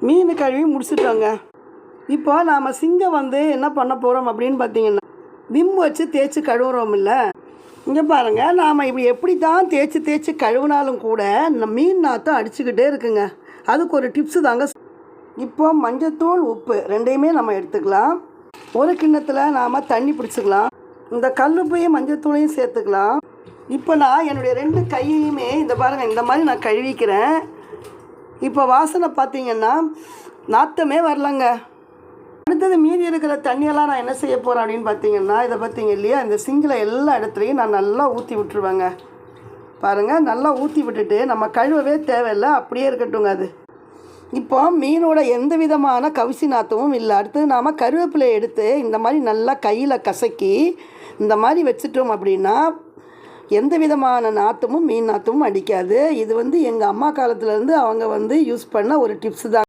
மீன் கழுவி முடிச்சுட்டோங்க. இப்போ நாம் சிங்கம் என்ன பண்ண போகிறோம் அப்படின்னு பார்த்தீங்கன்னா, விம் வச்சு தேய்ச்சி கழுவுறோம் இல்லை. இங்கே பாருங்கள், நாம் இப்படி எப்படி தான் தேய்ச்சி கழுவினாலும் கூட இந்த மீன் நாற்றம் அடிச்சுக்கிட்டே இருக்குங்க. அதுக்கு ஒரு டிப்ஸு தாங்க. இப்போ மஞ்சத்தூள் உப்பு ரெண்டையுமே நம்ம எடுத்துக்கலாம். ஒரு கிண்ணத்தில் நாம் தண்ணி பிடிச்சிக்கலாம். இந்த கல்லுப்பையும் மஞ்சத்தூளையும் சேர்த்துக்கலாம். இப்போ நான் என்னுடைய 2 கையையுமே இந்த பாருங்கள், இந்த மாதிரி நான் கழுவிக்கிறேன். இப்போ வாசனை பார்த்தீங்கன்னா நாற்றமே வரலங்க. அடுத்தது மீதி இருக்கிற தண்ணியெல்லாம் நான் என்ன செய்ய போகிறேன் அப்படின்னு பார்த்தீங்கன்னா, இதை பார்த்தீங்க இல்லையா, இந்த சிங்கில் எல்லா இடத்துலையும் நான் நல்லா ஊற்றி விட்டுருவேங்க. பாருங்கள், நல்லா ஊற்றி விட்டுட்டு நம்ம கழுவவே தேவையில்லை, அப்படியே இருக்கட்டுங்க. அது இப்போ மீனோட எந்த விதமான கவிசி நாற்றமும் இல்லை. அடுத்தது நாம் கருவேப்பிலை எடுத்து இந்த மாதிரி நல்லா கையில் கசக்கி இந்த மாதிரி வச்சுட்டோம் அப்படின்னா எந்த விதமான நாற்றமும் மீன் நாற்றமும் அடிக்காது. இது எங்கள் அம்மா காலத்துலேருந்து அவங்க யூஸ் பண்ண ஒரு டிப்ஸு தான்.